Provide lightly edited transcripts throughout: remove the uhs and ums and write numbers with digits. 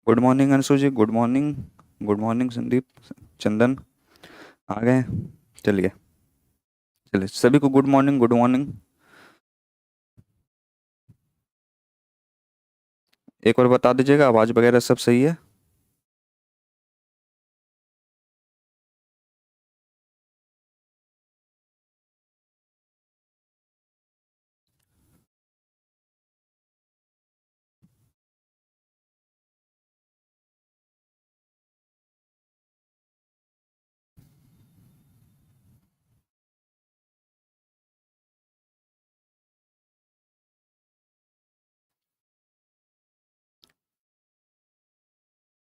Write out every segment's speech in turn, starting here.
Good morning Anshu ji, good morning. Good morning Sandeep, Chandan. आ गए? चलिए। चलिए सभी को गुड मॉर्निंग, गुड मॉर्निंग। एक बार बता दीजिएगा, आवाज़ वगैरह सब सही है?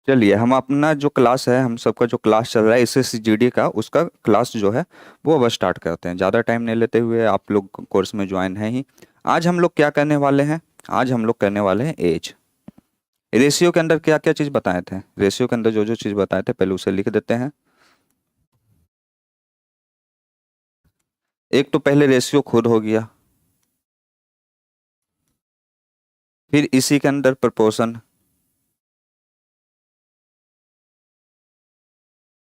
चलिए, हम अपना जो क्लास है, हम सबका जो क्लास चल रहा है SSGD का, उसका क्लास जो है वो अब स्टार्ट करते हैं। ज़्यादा टाइम नहीं लेते हुए, आप लोग कोर्स में ज्वाइन हैं ही। आज हम लोग क्या करने वाले हैं? आज हम लोग करने वाले हैं एज। रेशियो के अंदर क्या क्या चीज़ बताए थे? रेशियो के अंदर जो जो चीज़ बताए थे पहले उसे लिख देते हैं। एक तो पहले रेशियो खुद हो गया, फिर इसी के अंदर प्रपोर्शन,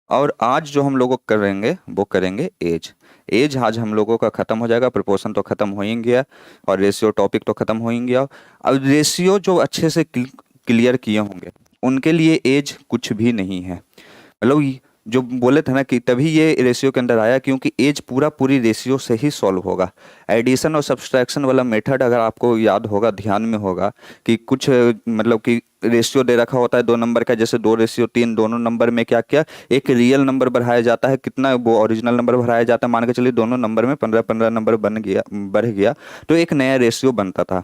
और आज जो हम लोग करेंगे वो करेंगे एज। एज आज हम लोगों का खत्म हो जाएगा, प्रोपोर्शन तो खत्म हो ही गया और रेशियो टॉपिक तो खत्म हो ही गया। अब रेशियो जो अच्छे से क्लियर किए होंगे उनके लिए एज कुछ भी नहीं है। मतलब जो बोले थे ना कि तभी ये रेशियो के अंदर आया, क्योंकि एज पूरा पूरी रेशियो से ही सॉल्व होगा। एडिशन और सब्सट्रैक्शन वाला मेथड अगर आपको याद होगा, ध्यान में होगा कि कुछ मतलब कि रेशियो दे रखा होता है दो नंबर का, जैसे 2:3, दोनों नंबर में क्या क्या एक रियल नंबर बढ़ाया जाता है, कितना वो ओरिजिनल नंबर बढ़ाया जाता है, मान के चलिए दोनों नंबर में 15-15 नंबर बन गया, बढ़ गया, तो एक नया रेशियो बनता था।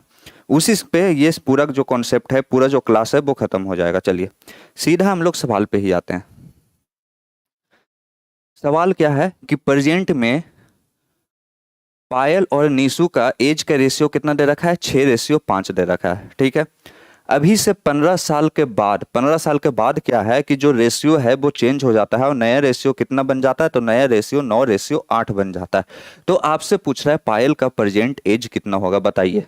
उसी पे ये पूरा जो कॉन्सेप्ट है, पूरा जो क्लास है वो खत्म हो जाएगा। चलिए सीधा हम लोग सवाल पे ही आते हैं। सवाल क्या है कि प्रेजेंट में पायल और नीसू का एज का रेशियो कितना दे रखा है? 6:5 दे रखा है, ठीक है। अभी से 15 साल के बाद, 15 साल के बाद क्या है कि जो रेशियो है वो चेंज हो जाता है और नया रेशियो कितना बन जाता है? तो नया रेशियो 9:8 बन जाता है। तो आपसे पूछ रहा है पायल का प्रेजेंट एज कितना होगा, बताइए।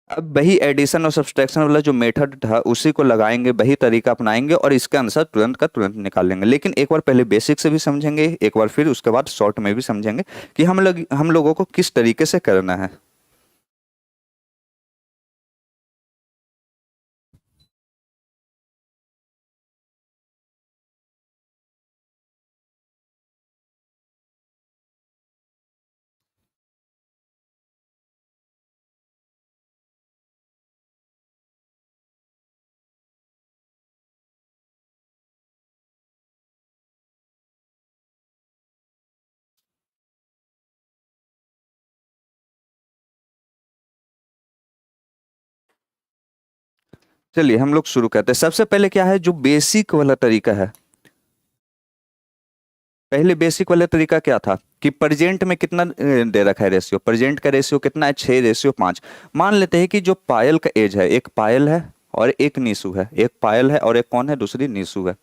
अब वही एडिशन और सब्सट्रैक्शन वाला जो मेथड था उसी को लगाएंगे, वही तरीका अपनाएंगे और इसका आंसर तुरंत का तुरंत निकाल लेंगे। लेकिन एक बार पहले बेसिक से भी समझेंगे, एक बार फिर उसके बाद शॉर्ट में भी समझेंगे कि हम लोगों को किस तरीके से करना है। चलिए हम लोग शुरू करते हैं। सबसे पहले क्या है, जो बेसिक वाला तरीका है, पहले बेसिक वाला तरीका क्या था कि प्रेजेंट में कितना दे रखा है रेशियो? प्रेजेंट का रेशियो कितना है? 6:5। मान लेते हैं कि जो पायल का एज है, एक पायल है और एक नीसू है, एक पायल है और एक कौन है? दूसरी नीसू है,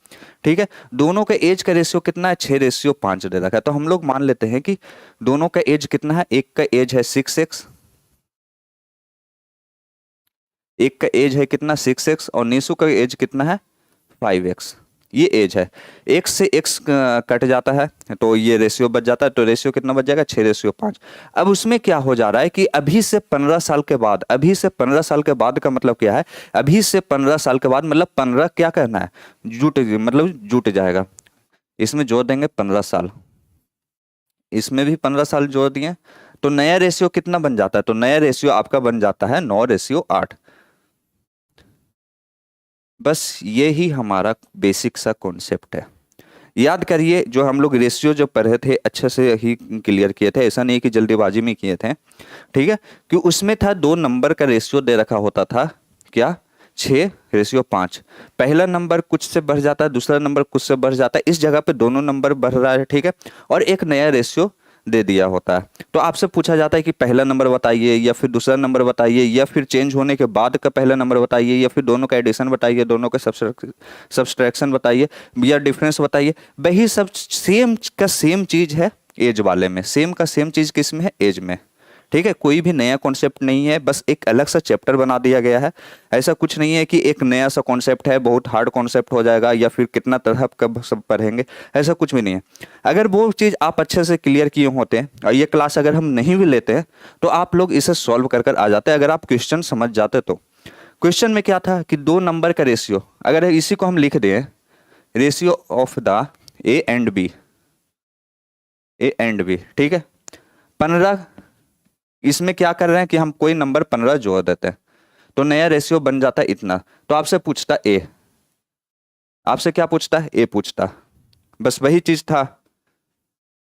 ठीक है। दोनों का एज का रेशियो कितना है? 6:5 दे रखा है। तो हम लोग मान लेते हैं कि दोनों का एज कितना है? एक का एज है 6x, एक का एज है कितना? 6x, और नीसू का एज कितना है? 5x। ये एज है। x से x कट जाता है तो ये रेशियो बच जाता है। तो रेशियो कितना बच जाएगा? 6:5। अब उसमें क्या हो जा रहा है कि अभी से 15 साल के बाद, अभी से 15 साल के बाद का मतलब क्या है? अभी से 15 साल के बाद मतलब 15 क्या करना है? जुट, मतलब जुट जाएगा। इसमें जोड़ देंगे 15 साल, इसमें भी 15 साल जोड़ दिए, तो नया रेशियो कितना बन जाता है? तो नया रेशियो आपका बन जाता है 9:8। बस ये ही हमारा बेसिक सा कॉन्सेप्ट है। याद करिए, जो हम लोग रेशियो जो पढ़े थे अच्छे से ही क्लियर किए थे, ऐसा नहीं कि जल्दीबाजी में किए थे, ठीक है। कि उसमें था दो नंबर का रेशियो दे रखा होता था, क्या? 6:5। पहला नंबर कुछ से बढ़ जाता है, दूसरा नंबर कुछ से बढ़ जाता है, इस जगह पे दोनों नंबर बढ़ रहा है, ठीक है। और एक नया रेशियो दे दिया होता है। तो आपसे पूछा जाता है कि पहला नंबर बताइए या फिर दूसरा नंबर बताइए या फिर चेंज होने के बाद का पहला नंबर बताइए या फिर दोनों का एडिशन बताइए, दोनों का सब्सट्रैक्शन बताइए या डिफरेंस बताइए। वही सब सेम का सेम चीज है एज वाले में, सेम का सेम चीज किस में है? एज में, ठीक है, कोई भी नया कॉन्सेप्ट नहीं है, बस एक अलग सा चैप्टर बना दिया गया है। ऐसा कुछ नहीं है कि एक नया सा कॉन्सेप्ट है, बहुत हार्ड कॉन्सेप्ट हो जाएगा या फिर कितना तरह कब सब पढ़ेंगे, ऐसा कुछ भी नहीं है। अगर वो चीज़ आप अच्छे से क्लियर किए होते हैं और ये क्लास अगर हम नहीं भी लेते हैं तो आप लोग इसे सॉल्व कर कर आ जाते हैं, अगर आप क्वेश्चन समझ जाते तो। क्वेश्चन में क्या था कि दो नंबर का रेशियो, अगर इसी को हम लिख दें ratio of the A and B, A and B, ठीक है, 15, इसमें क्या कर रहे हैं कि हम कोई नंबर 15 जोड़ देते हैं तो नया रेशियो बन जाता है इतना। तो आपसे पूछता ए, आपसे क्या पूछता है, ए पूछता, बस वही चीज था,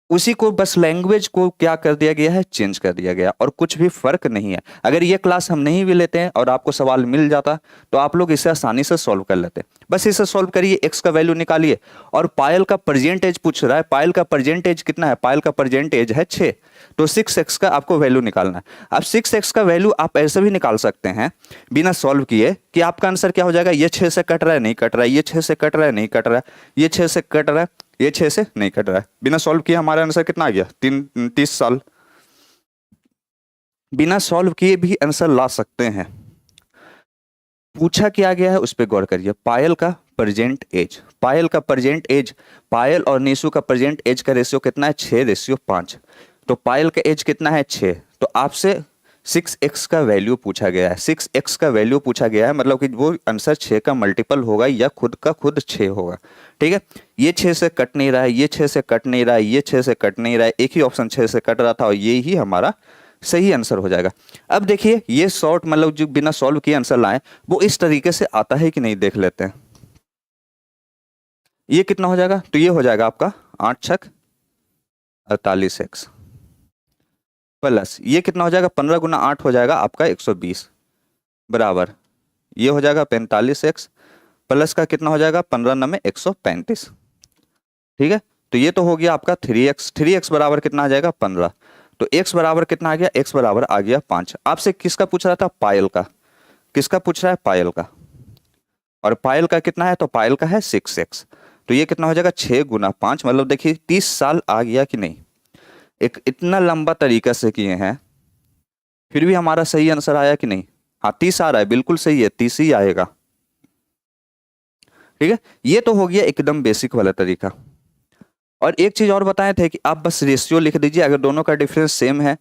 उसी को बस लैंग्वेज को क्या कर दिया गया है, चेंज कर दिया गया, और कुछ भी फर्क नहीं है। अगर ये क्लास हम नहीं भी लेते हैं और आपको सवाल मिल जाता तो आप लोग इसे आसानी से सॉल्व कर लेते। बस इसे सॉल्व करिए, एक्स का वैल्यू निकालिए, और पायल का परसेंटेज पूछ रहा है, पायल का परसेंटेज कितना है, पायल का परसेंटेज है 6, तो 6x का आपको वैल्यू निकालना है। अब 6x का वैल्यू आप ऐसे भी निकाल सकते हैं बिना सॉल्व किए कि आपका आंसर क्या हो जाएगा, ये 6 से कट रहा है नहीं कट रहा है, ये 6 से कट रहा है नहीं कट रहा है, ये 6 से कट रहा है, ये 6 से नहीं कट रहा है। बिना सॉल्व किए हमारा आंसर कितना आ गया, 30 साल। बिना सॉल्व किए भी आंसर ला सकते हैं। पूछा क्या गया है उस पर गौर करिए, पायल का प्रेजेंट एज, पायल का प्रेजेंट एज, पायल और नीसू का प्रेजेंट एज का रेशियो कितना है, 6:5। तो पायल का एज कितना है, 6, तो आपसे 6x का वैल्यू पूछा गया है, 6x का वैल्यू पूछा गया है, मतलब कि वो आंसर 6 का मल्टीपल होगा या खुद का खुद 6 होगा, ठीक है। ये 6 से कट नहीं रहा है, ये 6 से कट नहीं रहा है, ये 6 से कट नहीं रहा है, एक ही ऑप्शन 6 से कट रहा था और ये ही हमारा सही आंसर हो जाएगा। अब देखिए ये शॉर्ट मतलब जो बिना सॉल्व किए आंसर लाए वो इस तरीके से आता है कि नहीं, देख लेते हैं। ये कितना हो जाएगा, तो ये हो जाएगा आपका 8 छक 48x, प्लस ये कितना हो जाएगा, 15 गुना 8 हो जाएगा आपका 120, बराबर ये हो जाएगा 45x, प्लस का कितना हो जाएगा 15 9 135, ठीक है। तो ये तो हो गया आपका 3x, 3x बराबर कितना आ जाएगा 15, तो x बराबर कितना आ गया, x बराबर आ गया 5। आपसे किसका पूछ रहा था, पायल का, किसका पूछ रहा है, पायल का, और पायल का कितना है, तो पायल का है 6x, तो ये कितना हो जाएगा 6 गुना 5, मतलब देखिए 30 साल आ गया कि नहीं। एक इतना लंबा तरीका से किए हैं फिर भी हमारा सही आंसर आया कि नहीं, हाँ 30 आ रहा है, बिल्कुल सही है, 30 ही आएगा, ठीक है। ये तो हो गया एकदम बेसिक वाला तरीका। और एक चीज और बताए थे कि आप बस रेशियो लिख दीजिए, अगर दोनों का डिफरेंस सेम है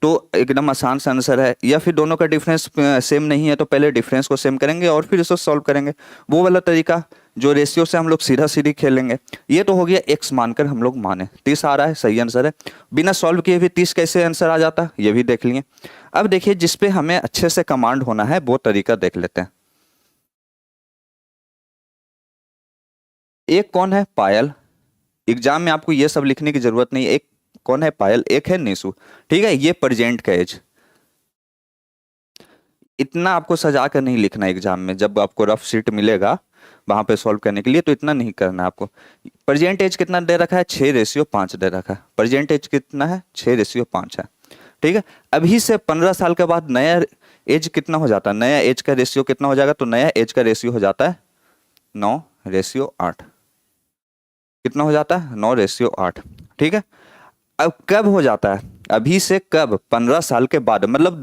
तो एकदम आसान सा आंसर है, या फिर दोनों का डिफरेंस सेम नहीं है तो पहले डिफरेंस को सेम करेंगे और फिर इसको सॉल्व करेंगे, वो वाला तरीका जो रेशियो से हम लोग सीधा सीधी खेलेंगे। ये तो हो गया x मानकर हम लोग माने 30 आ रहा है, सही आंसर है। बिना सॉल्व किए भी 30 कैसे आंसर आ जाता है ये भी देख लिए। अब देखिए जिसपे हमें अच्छे से कमांड होना है वो तरीका देख लेते हैं। एक कौन है, पायल, एग्जाम में आपको ये सब लिखने की जरूरत नहीं है, एक कौन है, पायल, एक है नीसू, ठीक है। ये प्रेजेंट का एज, इतना आपको सजा कर नहीं लिखना एग्जाम में, जब आपको रफ शीट मिलेगा वहां पे सॉल्व करने के लिए तो इतना नहीं करना है आपको। प्रेजेंट एज कितना दे रखा है, 6:5 दे रखा है, प्रेजेंट एज कितना है 6:5 है, ठीक है। अभी से 15 साल के बाद नया एज कितना हो जाता है, नया एज का रेशियो कितना हो जाएगा, तो नया एज का रेशियो हो जाता है 9:8, कितना हो जाता है 9:8, ठीक है। अब कब हो जाता है, अभी से कब, 15 साल के बाद, मतलब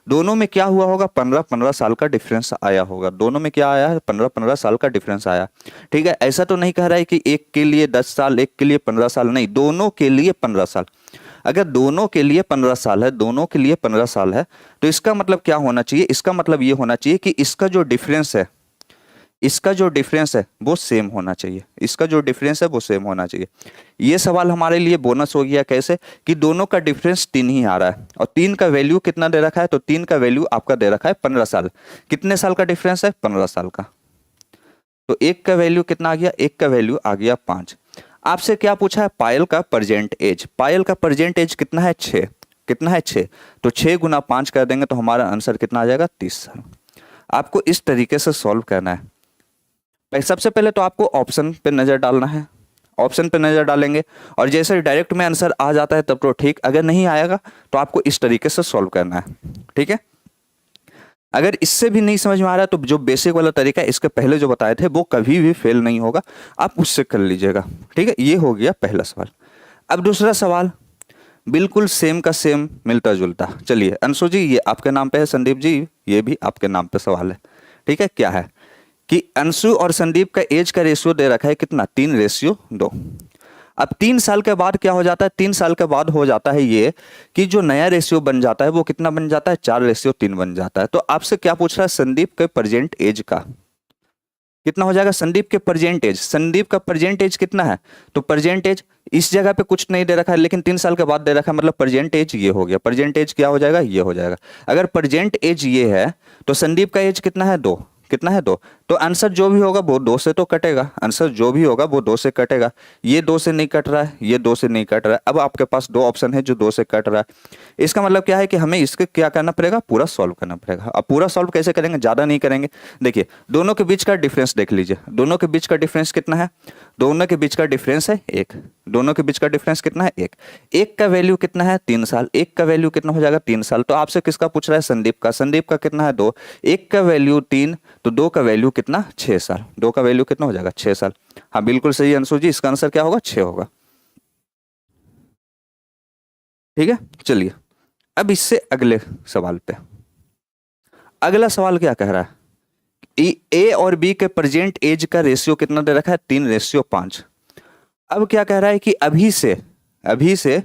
दोनों में क्या हुआ होगा, 15-15 साल का डिफरेंस आया होगा, दोनों में क्या आया है, 15-15 साल का डिफरेंस आया, ठीक है। ऐसा तो नहीं कह रहा है कि एक के लिए 10 साल एक के लिए 15 साल, नहीं, दोनों के लिए 15 साल। अगर दोनों के लिए 15 साल है, दोनों के लिए 15 साल है, तो इसका मतलब क्या होना चाहिए, इसका मतलब ये होना चाहिए कि इसका जो डिफरेंस है, इसका जो डिफरेंस है वो सेम होना चाहिए, इसका जो डिफरेंस है वो सेम होना चाहिए। ये सवाल हमारे लिए बोनस हो गया, कैसे कि दोनों का डिफरेंस 3 ही आ रहा है, और 3 का वैल्यू कितना दे रखा है, तो 3 का वैल्यू आपका दे रखा है 15 साल। कितने साल का डिफरेंस है, 15 साल का, तो एक का वैल्यू कितना आ गया, एक का वैल्यू आ गया 5। आपसे क्या पूछा है, पायल का प्रेजेंट एज, पायल का प्रेजेंट एज कितना है 6, कितना है 6, तो 6 गुना 5 कर देंगे तो हमारा आंसर कितना आ जाएगा 30 साल। आपको इस तरीके से सॉल्व करना है। सबसे पहले तो आपको ऑप्शन पे नजर डालना है, ऑप्शन पे नजर डालेंगे और जैसे डायरेक्ट में आंसर आ जाता है तब तो ठीक, अगर नहीं आएगा तो आपको इस तरीके से सॉल्व करना है, ठीक है। अगर इससे भी नहीं समझ में आ रहा है तो जो बेसिक वाला तरीका है इसके पहले जो बताए थे वो कभी भी फेल नहीं होगा, आप उससे कर लीजिएगा, ठीक है। ये हो गया पहला सवाल। अब दूसरा सवाल, बिल्कुल सेम का सेम, मिलता जुलता। चलिए अंशु जी, ये आपके नाम पे है, संदीप जी ये भी आपके नाम पे सवाल है। ठीक है, क्या है कि अंशु और संदीप का एज का रेशियो दे रखा है कितना, 3:2। अब 3 साल के बाद क्या हो जाता है, 3 साल के बाद हो जाता है ये कि जो नया रेशियो बन जाता है वो कितना बन जाता है, 4:3 बन जाता है। तो आपसे क्या पूछ रहा है, संदीप के प्रेजेंट एज का कितना हो जाएगा, संदीप के प्रेजेंट एज, संदीप का प्रेजेंट एज कितना है, तो प्रेजेंट एज इस जगह पे कुछ नहीं दे रखा है, लेकिन 3 साल के बाद दे रखा है, मतलब प्रेजेंट एज ये हो गया, प्रेजेंट एज क्या हो जाएगा, ये हो जाएगा। अगर प्रेजेंट एज ये है तो संदीप का एज कितना है, 2, कितना है, 2। तो आंसर जो भी होगा वो 2 से तो कटेगा, आंसर जो भी होगा वो 2 से कटेगा। ये 2 से नहीं कट रहा है, ये 2 से नहीं कट रहा है। अब आपके पास 2 ऑप्शन है जो 2 से कट रहा है। इसका मतलब क्या है कि हमें इसके क्या करना पड़ेगा, पूरा सॉल्व करना पड़ेगा। अब पूरा सॉल्व कैसे करेंगे, ज्यादा नहीं करेंगे। देखिए दोनों के बीच का डिफरेंस देख लीजिए, दोनों के बीच का डिफरेंस कितना है, दोनों के बीच का डिफरेंस है 1, दोनों के बीच का डिफरेंस कितना है, 1। एक का वैल्यू कितना है, 3 साल, एक का वैल्यू कितना हो जाएगा, 3 साल। तो आपसे किसका पूछ रहा है, संदीप का, संदीप का कितना है, 2, एक का वैल्यू 3, तो 2 का वैल्यू कितना, 6 साल, 2 का वैल्यू कितना हो जाएगा, 6 साल। हाँ बिल्कुल सही अंशु जी, इसका आंसर क्या होगा, 6 होगा। ठीक है, चलिए अब इससे अगले सवाल पे। अगला सवाल क्या कह रहा है, ए और बी के प्रेजेंट एज का रेशियो कितना दे रखा है, 3:5। अब क्या कह रहा है कि अभी से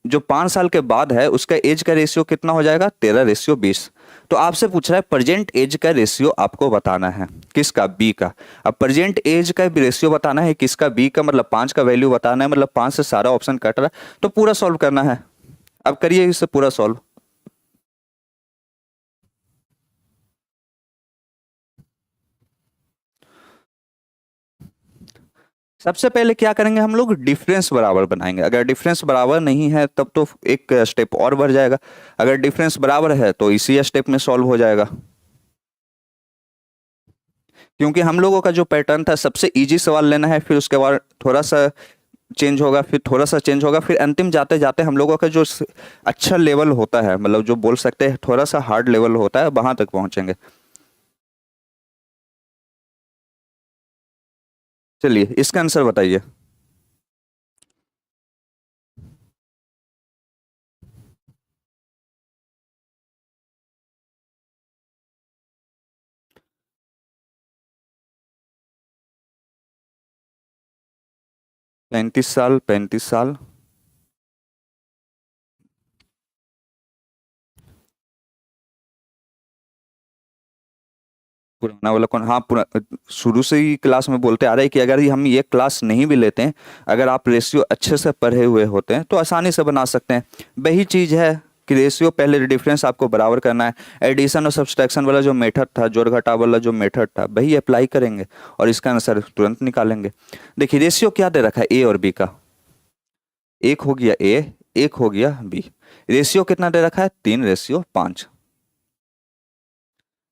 जो 5 साल के बाद है उसका एज का रेशियो कितना हो जाएगा, 13:20। तो आपसे पूछ रहा है प्रेजेंट एज का रेशियो आपको बताना है, किसका, बी का। अब प्रेजेंट एज का रेशियो बताना है किसका, बी का, मतलब 5 का वैल्यू बताना है, मतलब 5 से सारा ऑप्शन कट रहा है, तो पूरा सॉल्व करना है। अब करिए इसे पूरा सॉल्व। सबसे पहले क्या करेंगे, हम लोग डिफरेंस बराबर बनाएंगे। अगर डिफरेंस बराबर नहीं है तब तो एक स्टेप और बढ़ जाएगा, अगर डिफरेंस बराबर है तो इसी स्टेप में सॉल्व हो जाएगा। क्योंकि हम लोगों का जो पैटर्न था, सबसे इजी सवाल लेना है, फिर उसके बाद थोड़ा सा चेंज होगा, फिर थोड़ा सा चेंज होगा, फिर अंतिम जाते जाते हम लोगों का जो अच्छा लेवल होता है, मतलब जो बोल सकते हैं थोड़ा सा हार्ड लेवल होता है, वहां तक पहुंचेंगे। चलिए इसका आंसर बताइए। 35 साल, 35 साल। पुराना वाला कौन, हाँ शुरू से ही क्लास में बोलते आ रहे हैं कि अगर हम ये क्लास नहीं भी लेते हैं, अगर आप रेशियो अच्छे से पढ़े हुए होते हैं तो आसानी से बना सकते हैं। वही चीज़ है कि रेशियो पहले डिफरेंस आपको बराबर करना है, एडिशन और सब्सट्रैक्शन वाला जो मेथड था, जोड़ घटाव वाला जो मेथड था, वही अप्लाई करेंगे और इसका आंसर तुरंत निकालेंगे। देखिए रेशियो क्या दे रखा है, ए और बी का, एक हो गया ए, एक हो गया बी। रेशियो कितना दे रखा है, 3:5।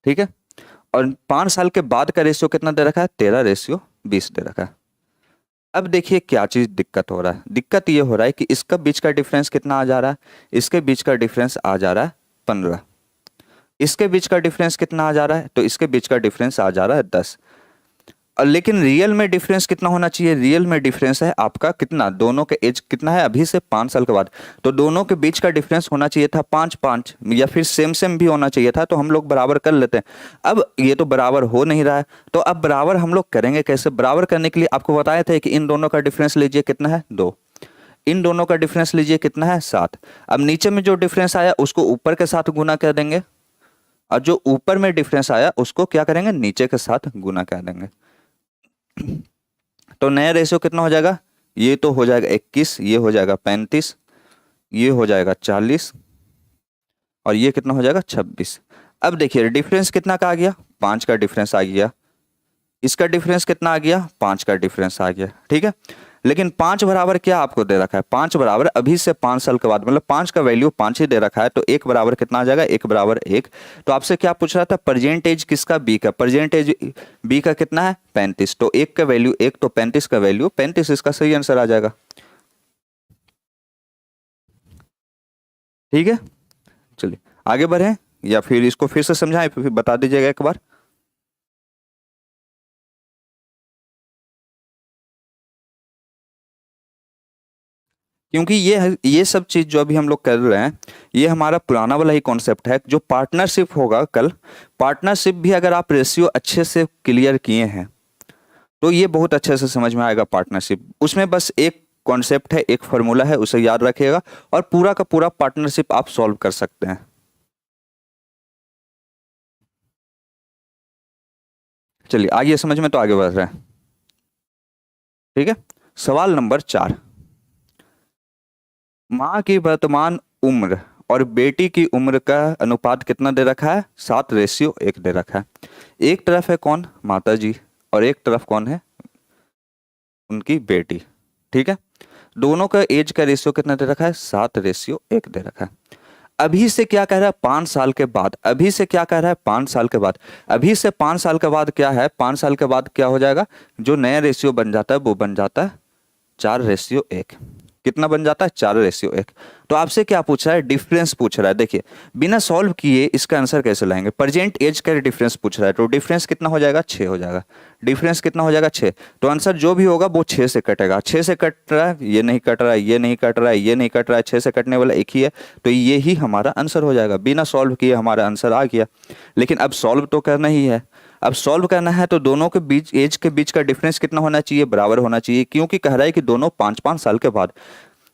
ठीक है, और 5 साल के बाद का रेशियो कितना दे रखा है, 13:20 दे रखा है। अब देखिए क्या चीज दिक्कत हो रहा है, दिक्कत ये हो रहा है कि इसका बीच का डिफरेंस कितना आ जा रहा है, इसके बीच का डिफरेंस आ जा रहा है 15, इसके बीच का डिफरेंस कितना आ जा रहा है, तो इसके बीच का डिफरेंस आ जा रहा है 10। और लेकिन रियल में डिफरेंस कितना होना चाहिए, रियल में डिफरेंस है आपका कितना, दोनों के एज कितना है अभी से 5 साल के बाद, तो दोनों के बीच का डिफरेंस होना चाहिए था 5-5, या फिर सेम सेम भी होना चाहिए था, तो हम लोग बराबर कर लेते हैं। अब ये तो बराबर हो नहीं रहा है, तो अब बराबर हम लोग करेंगे कैसे, बराबर करने के लिए आपको बताए थे कि इन दोनों का डिफरेंस लीजिए कितना है, 2, इन दोनों का डिफरेंस लीजिए कितना है, 7। अब नीचे में जो डिफरेंस आया उसको ऊपर के साथ गुना कर देंगे, और जो ऊपर में डिफरेंस आया उसको क्या करेंगे, नीचे के साथ गुना कर देंगे। तो नया रेशियो कितना हो जाएगा, ये तो हो जाएगा 21, ये हो जाएगा 35, ये हो जाएगा 40, और ये कितना हो जाएगा 26। अब देखिए डिफरेंस कितना का आ गया, 5 का डिफरेंस आ गया, इसका डिफरेंस कितना आ गया, 5 का डिफरेंस आ गया। ठीक है, लेकिन 5 बराबर क्या आपको दे रखा है, 5 बराबर अभी से 5 साल के बाद, मतलब 5 का वैल्यू 5 ही दे रखा है, तो 1 बराबर कितना आ जाएगा, 1 बराबर 1। तो आपसे क्या पूछ रहा था, प्रेजेंट एज किसका, बी का, प्रेजेंट एज बी का कितना है 35, तो 1 का वैल्यू 1, तो 35 का वैल्यू 35, इसका सही आंसर आ जाएगा। ठीक है, चलिए आगे बढ़े, या फिर इसको फिर से समझाएं, फिर बता दीजिएगा एक बार। क्योंकि ये सब चीज जो अभी हम लोग कर रहे हैं, ये हमारा पुराना वाला ही कॉन्सेप्ट है। जो पार्टनरशिप होगा कल, पार्टनरशिप भी अगर आप रेशियो अच्छे से क्लियर किए हैं तो ये बहुत अच्छे से समझ में आएगा पार्टनरशिप। उसमें बस एक कॉन्सेप्ट है, एक फॉर्मूला है, उसे याद रखिएगा और पूरा का पूरा पार्टनरशिप आप सॉल्व कर सकते हैं। चलिए आगे समझ में तो आगे बढ़ रहे हैं। ठीक है। सवाल नंबर 4। माँ की वर्तमान उम्र और बेटी की उम्र का अनुपात कितना दे रखा है? 7:1 दे रखा है। एक तरफ है कौन? माता जी, और एक तरफ कौन है? उनकी बेटी। ठीक है। दोनों का एज का रेशियो कितना दे रखा है? 7:1 दे रखा है। अभी से क्या कह रहा है? 5 साल के बाद। अभी से क्या कह रहा है? 5 साल के बाद। अभी से 5 साल के बाद क्या है? 5 साल के बाद क्या हो जाएगा? जो नया रेशियो बन जाता है वो बन जाता है 4:1। कितना बन जाता है? 4:1। तो आपसे क्या पूछ रहा है? डिफरेंस पूछ रहा है। देखिए, बिना सॉल्व किए इसका आंसर कैसे लाएंगे? प्रेजेंट एज का डिफरेंस पूछ रहा है, तो डिफरेंस कितना हो जाएगा? 6 हो जाएगा। डिफरेंस कितना हो जाएगा? 6। तो आंसर जो भी होगा वो 6 से कटेगा। 6 से कट रहा है, ये नहीं कट रहा है, ये नहीं कट रहा है, ये नहीं कट रहा है, 6 से कटने वाला एक ही है, तो ये ही हमारा आंसर हो जाएगा। बिना सॉल्व किए हमारा आंसर आ गया। लेकिन अब सॉल्व तो करना ही है। अब सॉल्व करना है तो दोनों के बीच, एज के बीच का डिफरेंस कितना होना चाहिए? बराबर होना चाहिए, क्योंकि कह रहा है कि दोनों 5-5 साल के बाद।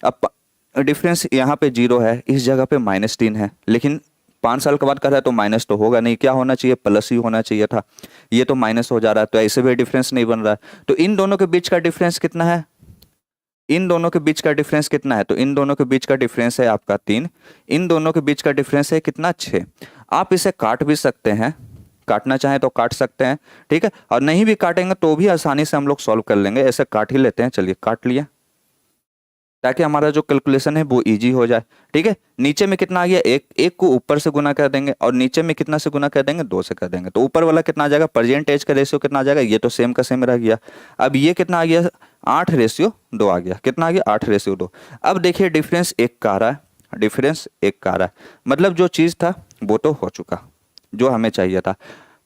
अब डिफरेंस यहाँ पे 0 है, इस जगह पे -3 है, लेकिन 5 साल के बाद कर रहा है तो माइनस तो होगा नहीं, क्या होना चाहिए? प्लस ही होना चाहिए था। ये तो माइनस हो जा रहा है, तो ऐसे भी डिफरेंस नहीं बन रहा है। तो इन दोनों के बीच का डिफरेंस कितना है? इन दोनों के बीच का डिफरेंस कितना है? तो इन दोनों के बीच का डिफरेंस है आपका 3। इन दोनों के बीच का डिफरेंस है कितना? 6। आप इसे काट भी सकते हैं, काटना चाहें तो काट सकते हैं। ठीक है। और नहीं भी काटेंगे तो भी आसानी से हम लोग सॉल्व कर लेंगे। ऐसे काट ही लेते हैं। चलिए काट लिया, ताकि हमारा जो कैलकुलेशन है वो इजी हो जाए। ठीक है। नीचे में कितना आ गया? एक। एक को ऊपर से गुना कर देंगे और नीचे में कितना से गुना कर देंगे? 2 से कर देंगे। तो ऊपर वाला कितना आ जाएगा? प्रेजेंट एज का रेशियो कितना आ जाएगा? ये तो सेम का सेम रह गया। अब ये कितना आ गया? 8:2 आ गया। कितना आ गया? 8:2। अब देखिए डिफरेंस 1 का आ रहा है, डिफरेंस 1 का आ रहा है, मतलब जो चीज़ था वो तो हो चुका, जो हमें चाहिए था।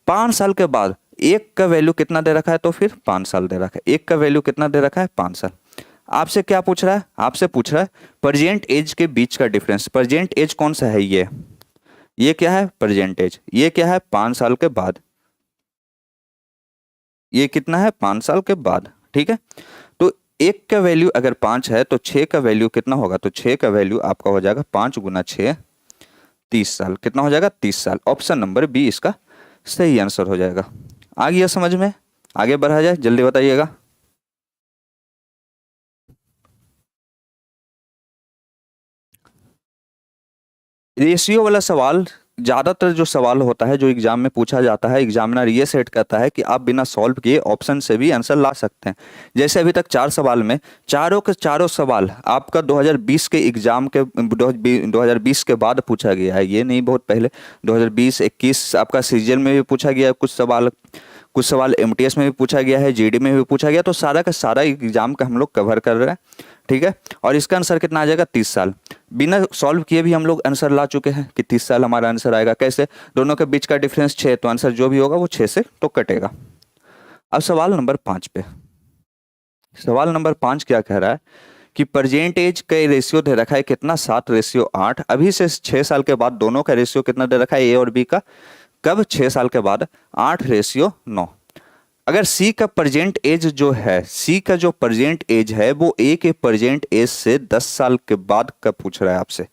5 साल के बाद एक का वैल्यू कितना दे रखा है? तो फिर 5 साल दे रखा है। एक का वैल्यू कितना दे रखा है? 5 साल। आपसे क्या पूछ रहा है? आपसे पूछ रहा है प्रेजेंट एज के बीच का डिफरेंस। प्रेजेंट एज कौन सा है? ये क्या है? Present age. ये क्या है? 5 साल के बाद। ये कितना है? 5 साल के बाद। ठीक है। तो एक का वैल्यू अगर 5 है तो 6 का वैल्यू कितना होगा? तो 6 का वैल्यू आपका हो जाएगा 5 × 6, 30 साल। कितना हो जाएगा? 30 साल। ऑप्शन नंबर बी इसका सही आंसर हो जाएगा। आ गया समझ में? आगे बढ़ा जाए, जल्दी बताइएगा। रेशियो वाला सवाल, ज्यादातर जो सवाल होता है जो एग्जाम में पूछा जाता है, एग्जामिनर ये सेट करता है कि आप बिना सॉल्व किए ऑप्शन से भी आंसर ला सकते हैं। जैसे अभी तक 4 सवाल में चारों के चारों सवाल आपका 2020 के एग्जाम के 2020 के बाद पूछा गया है। ये नहीं बहुत पहले, 2020-21 आपका सीजन में भी पूछा गया है कुछ सवाल। कुछ सवाल एमटीएस में भी पूछा गया है, जीडी में भी पूछा गया। तो सारा का सारा एग्जाम का हम लोग कवर कर रहे हैं। ठीक है। और इसका आंसर कितना आ जाएगा? 30 साल। बिना सॉल्व किए भी हम लोग आंसर ला चुके हैं कि 30 साल हमारा आंसर आएगा। कैसे? दोनों के बीच का डिफरेंस 6, तो आंसर जो भी होगा वो 6 से तो कटेगा। अब सवाल नंबर 5 पे। सवाल नंबर 5 क्या कह रहा है कि प्रेजेंट एज का रेशियो दे रखा है कितना? 7:8। अभी से 6 साल के बाद दोनों का रेशियो कितना दे रखा है? ए और बी का। कब? 6 साल के बाद। 8:9। अगर सी का प्रेजेंट एज जो है, सी का जो प्रेजेंट एज है वो ए के प्रेजेंट एज से 10 साल के बाद का पूछ रहा है आपसे,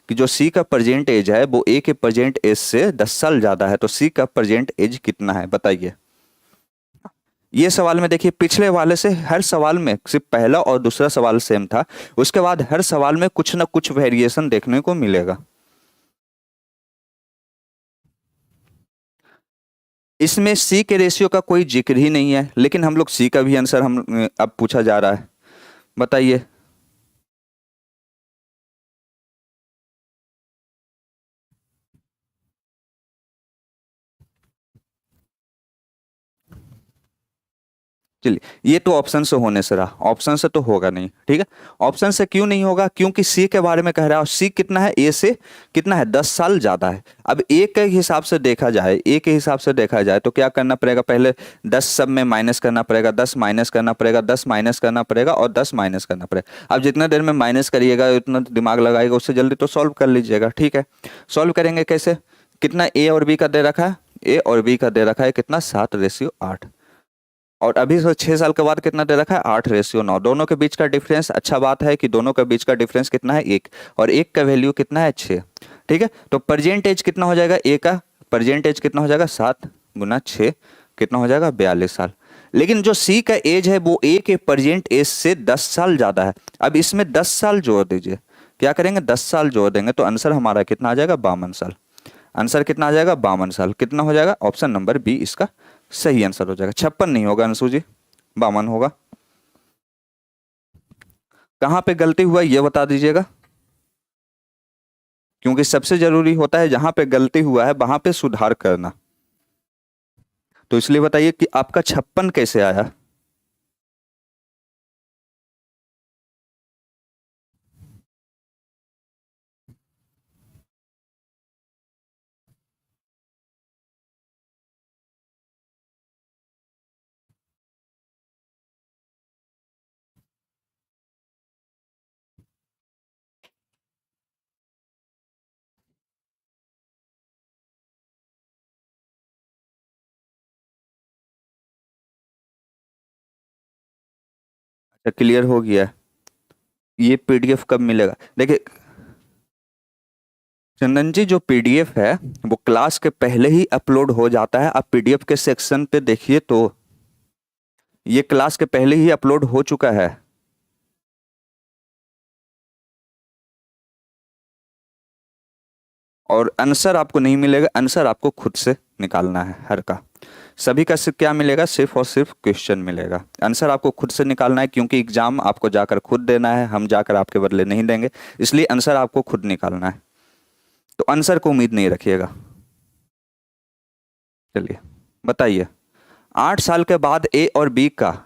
कि जो सी का प्रेजेंट एज है वो ए के प्रेजेंट एज से 10 साल ज्यादा है, तो सी का प्रेजेंट एज कितना है बताइए। ये सवाल में देखिए, पिछले वाले से हर सवाल में सिर्फ पहला और दूसरा सवाल सेम था, उसके बाद हर सवाल में कुछ ना कुछ वेरिएशन देखने को मिलेगा। इसमें सी के रेशियो का कोई जिक्र ही नहीं है, लेकिन हम लोग सी का भी आंसर हम अब पूछा जा रहा है। बताइए। चलिए, ये तो ऑप्शन से होने से रहा, ऑप्शन से तो होगा नहीं, ठीक है। ऑप्शन से क्यों नहीं होगा, क्योंकि सी के बारे में कह रहा है और सी कितना है, ए से कितना है, 10 साल ज्यादा है। अब ए के हिसाब से देखा जाए, ए के हिसाब से देखा जाए तो क्या करना पड़ेगा, पहले 10 सब में माइनस करना पड़ेगा, 10 माइनस करना पड़ेगा, 10 माइनस करना पड़ेगा और 10 माइनस करना पड़ेगा। अब जितना देर में माइनस करिएगा उतना दिमाग लगाएगा, उससे जल्दी तो सॉल्व कर लीजिएगा, ठीक है। सॉल्व करेंगे कैसे, कितना ए और बी का दे रखा है, ए और बी का दे रखा है कितना, 7:8। और अभी तो 6 साल के बाद कितना दे रखा है, 8:9। दोनों के बीच का डिफरेंस, अच्छा बात है कि दोनों के बीच का डिफरेंस कितना है, 1, और 1 का वैल्यू कितना है, 6, ठीक है। तो प्रेजेंट एज कितना हो जाएगा, ए का प्रेजेंट एज कितना हो जाएगा, 7 गुना 6 कितना हो जाएगा, 42 साल। लेकिन जो सी का एज है वो ए के प्रेजेंट एज से 10 साल ज्यादा है। अब इसमें 10 साल जोड़ दीजिए, क्या करेंगे, 10 साल जोड़ देंगे तो आंसर हमारा कितना आ जाएगा, 52 साल। आंसर कितना आ जाएगा, 52 साल। कितना हो जाएगा, ऑप्शन नंबर बी इसका सही आंसर हो जाएगा। 56 नहीं होगा अंशु जी, 52 होगा। कहां पे गलती हुआ ये बता दीजिएगा, क्योंकि सबसे जरूरी होता है जहां पे गलती हुआ है वहां पे सुधार करना। तो इसलिए बताइए कि आपका 56 कैसे आया। अच्छा, क्लियर हो गया। ये पीडीएफ कब मिलेगा, देखिए चंदन जी, जो पीडीएफ है वो क्लास के पहले ही अपलोड हो जाता है। आप पीडीएफ के सेक्शन पे देखिए तो ये क्लास के पहले ही अपलोड हो चुका है। और आंसर आपको नहीं मिलेगा, आंसर आपको खुद से निकालना है हर का। सभी का सिर्फ क्या मिलेगा, सिर्फ और सिर्फ क्वेश्चन मिलेगा, आंसर आपको खुद से निकालना है, क्योंकि एग्जाम आपको जाकर खुद देना है, हम जाकर आपके बदले नहीं देंगे, इसलिए आंसर आपको खुद निकालना है। तो आंसर को उम्मीद नहीं रखिएगा। चलिए बताइए, 8 साल के बाद ए और बी का,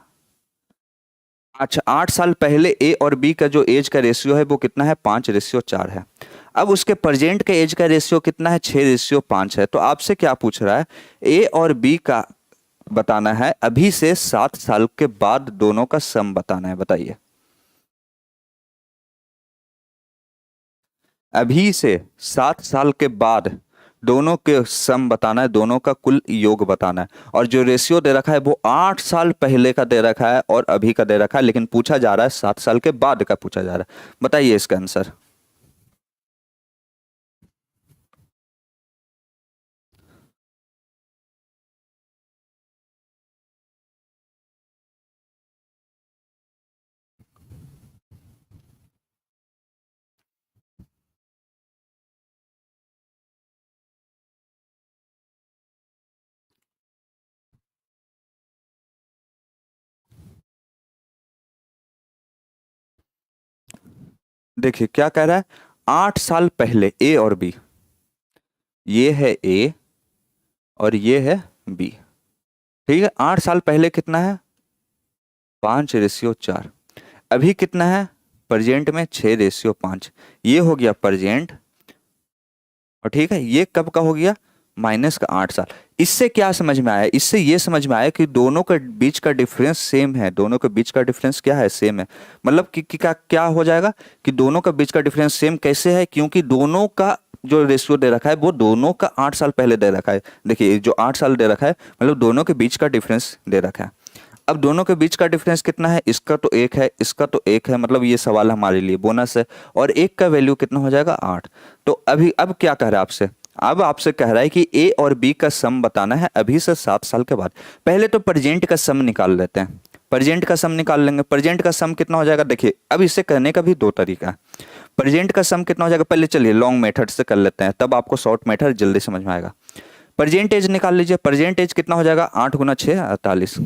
अच्छा 8 साल पहले ए और बी का जो एज का रेशियो है वो कितना है, 5:4 है। अब उसके प्रेजेंट के एज का रेशियो कितना है, 6:5 है। तो आपसे क्या पूछ रहा है, ए और बी का बताना है, अभी से 7 साल के बाद दोनों का सम बताना है। बताइए, अभी से 7 साल के बाद दोनों के सम बताना है, दोनों का कुल योग बताना है। और जो रेशियो दे रखा है वो 8 साल पहले का दे रखा है और अभी का दे रखा है, लेकिन पूछा जा रहा है 7 साल के बाद का पूछा जा रहा है। बताइए इसका आंसर। देखिए क्या कह रहा है, 8 साल पहले ए और बी, ये है ए और ये है बी, ठीक है। 8 साल पहले कितना है, 5:4। अभी कितना है प्रेजेंट में, 6:5। ये हो गया प्रेजेंट, और ठीक है ये कब का हो गया, माइनस का 8 साल। इससे क्या समझ में आया, इससे ये समझ में आया कि दोनों के बीच का डिफरेंस सेम है, दोनों के बीच का डिफरेंस क्या है, सेम है। मतलब कि क्या हो जाएगा कि दोनों का बीच का डिफरेंस सेम कैसे है, क्योंकि दोनों का जो रेशियो दे रखा है वो दोनों का 8 साल पहले दे रखा है। देखिए जो 8 साल दे रखा है मतलब दोनों के बीच का डिफरेंस दे रखा है। अब दोनों के बीच का डिफरेंस कितना है, इसका तो 1 है, इसका तो 1 है, मतलब ये सवाल हमारे लिए बोनस है। और 1 का वैल्यू कितना हो जाएगा, 8। तो अभी अब क्या कह रहा है आपसे, अब आपसे कह रहा है कि ए और बी का सम बताना है अभी से 7 साल के बाद। पहले तो प्रेजेंट का सम निकाल लेते हैं, प्रेजेंट का सम निकाल लेंगे। प्रेजेंट का सम कितना हो जाएगा, देखिए अब इसे करने का भी दो तरीका है। प्रेजेंट का सम कितना हो जाएगा, पहले चलिए लॉन्ग मेथड से कर लेते हैं, तब आपको शॉर्ट मेथड जल्दी समझ में आएगा। प्रेजेंट एज निकाल लीजिए, प्रेजेंट एज कितना हो जाएगा, 8 गुना 6 48,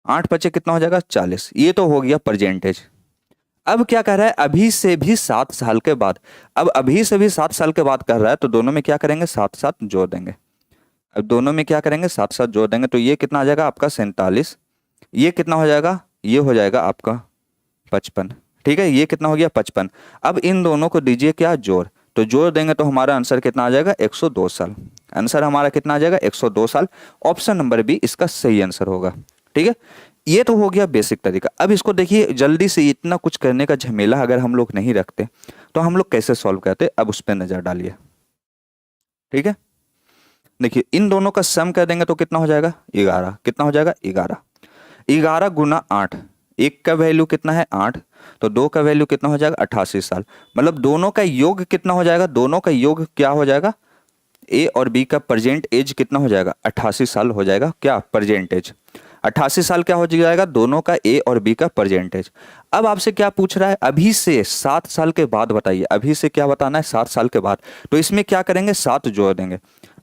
8 पचे कितना हो जाएगा, 40। ये तो हो गया प्रेजेंटेज। अब क्या कह रहा है, अभी से भी 7 साल के बाद। अब अभी से भी 7 साल के बाद कर रहा है तो दोनों में क्या करेंगे, 7 7 जोड़ देंगे। अब दोनों में क्या करेंगे, 7 7 जोड़ देंगे तो ये कितना आ जाएगा आपका 47। ये कितना हो जाएगा, ये हो जाएगा आपका 55। ठीक है, ये कितना हो गया 55। अब इन दोनों को दीजिए क्या, जोड़। तो जोड़ देंगे तो हमारा आंसर कितना आ जाएगा, 102 साल। आंसर हमारा कितना आ जाएगा, 102 साल। ऑप्शन नंबर बी इसका सही आंसर होगा। ठीक है, ये तो हो गया बेसिक तरीका। अब इसको देखिए, जल्दी से इतना कुछ करने का झमेला अगर हम लोग नहीं रखते तो हम लोग कैसे सॉल्व करते, अब उस पर नजर डालिए। ठीक है, देखिए इन दोनों का सम कर देंगे तो कितना हो जाएगा, 11। कितना हो जाएगा, 11। 11 गुना 8, एक का वैल्यू कितना है 8, तो दो का वैल्यू कितना हो जाएगा 88 साल। मतलब दोनों का योग कितना हो जाएगा, दोनों का योग क्या हो जाएगा, ए और बी का प्रेजेंट एज कितना हो जाएगा, 88 साल हो जाएगा। क्या प्रेजेंट एज 88 साल क्या हो जाएगा, दोनों का ए और बी का प्रेजेंट एज। अब आपसे क्या पूछ रहा है, अभी से 7 साल के बाद बताइए। अभी से क्या बताना है, 7 साल के बाद। तो इसमें क्या करेंगे, 7 जोड़ देंगे।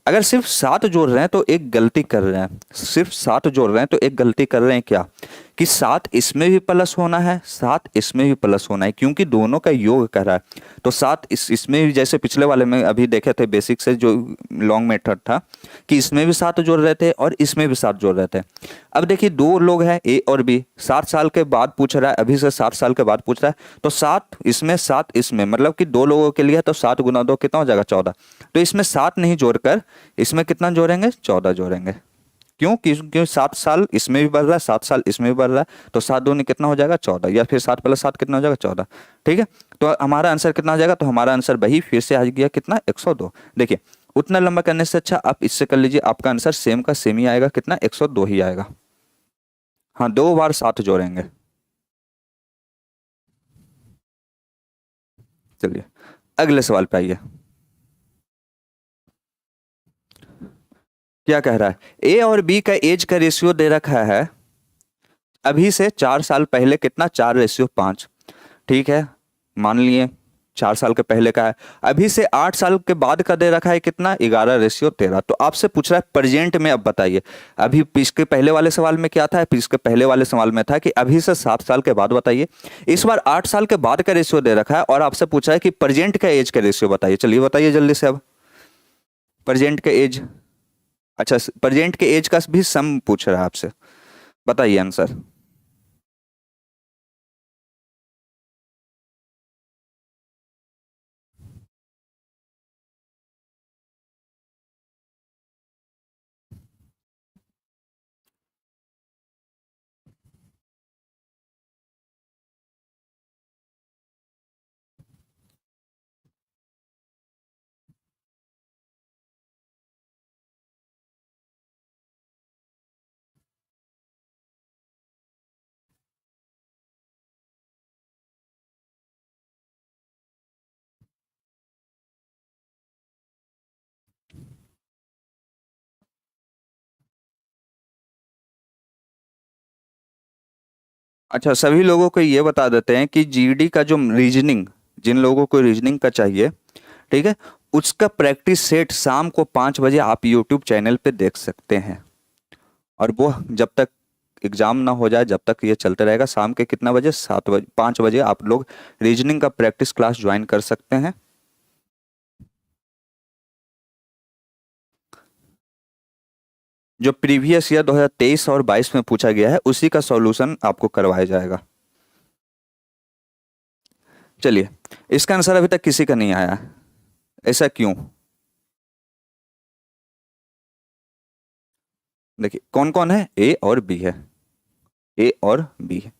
अगर सिर्फ 7 जोड़ रहे हैं तो एक गलती कर रहे हैं, सिर्फ 7 जोड़ रहे हैं तो एक गलती कर रहे हैं, क्या कि 7 इसमें भी प्लस होना है, 7 इसमें भी प्लस होना है, क्योंकि दोनों का योग कर रहा है। तो 7 इसमें भी, जैसे पिछले वाले में अभी देखे थे बेसिक से जो लॉन्ग मेथड था, कि इसमें भी 7 जोड़ रहे थे और इसमें भी 7 जोड़ रहे थे। अब देखिए दो लोग हैं ए और बी, 7 साल के बाद पूछ रहा है, अभी से 7 साल के बाद पूछ रहा है। तो 7 इसमें 7 इसमें, मतलब कि दो लोगों के लिए है, तो 7 गुना 2 कितना हो जाएगा, 14। तो इसमें 7 नहीं जोड़कर इसमें कितना जोड़ेंगे, 14 जोड़ेंगे। क्यों, क्यों 7 साल इसमें भी बढ़ रहा है, 7 साल इसमें भी बढ़ रहा है, तो 7 दूनी कितना हो जाएगा, 14, या फिर 7 + 7 कितना हो जाएगा, 14। ठीक है, तो हमारा आंसर कितना आ जाएगा, तो हमारा आंसर वही फिर से आ गया कितना, 102। देखिए उतना लंबा करने से अच्छा आप इससे कर लीजिए, आपका आंसर सेम का सेम ही आएगा, कितना, 102 ही आएगा। हाँ, 2 बार 7 जोड़ेंगे। चलिए अगले सवाल पे आइए। क्या कह रहा है, ए और बी का एज का रेशियो दे रखा है, अभी से 4 साल पहले कितना, 4:5। ठीक है, मान लिए 4 साल के पहले का है। अभी से 8 साल के बाद का दे रखा है कितना, 11:13। तो आपसे पूछ रहा है प्रेजेंट में, अब बताइए। अभी इसके पहले वाले सवाल में क्या था, इसके पहले वाले सवाल में था कि अभी से 7 साल के बाद बताइए। इस बार 8 साल के बाद का रेशियो दे रखा है और आपसे पूछा है कि प्रेजेंट का एज का रेशियो बताइए। चलिए बताइए जल्दी से अब, प्रेजेंट का एज। अच्छा, प्रेजेंट के एज का भी सम पूछ रहा है आपसे, बताइए आंसर। अच्छा, सभी लोगों को ये बता देते हैं कि जीडी का जो रीजनिंग, जिन लोगों को रीजनिंग का चाहिए, ठीक है, उसका प्रैक्टिस सेट शाम को 5 बजे आप यूट्यूब चैनल पे देख सकते हैं। और वो जब तक एग्जाम ना हो जाए जब तक ये चलते रहेगा। शाम के कितना बजे, 7 बजे, 5 बजे आप लोग रीजनिंग का प्रैक्टिस क्लास ज्वाइन कर सकते हैं। जो प्रीवियस ईयर 2023 और 22 में पूछा गया है उसी का सॉल्यूशन आपको करवाया जाएगा। चलिए, इसका आंसर अभी तक किसी का नहीं आया, ऐसा क्यों? देखिए कौन कौन है, ए और बी है, ए और बी है।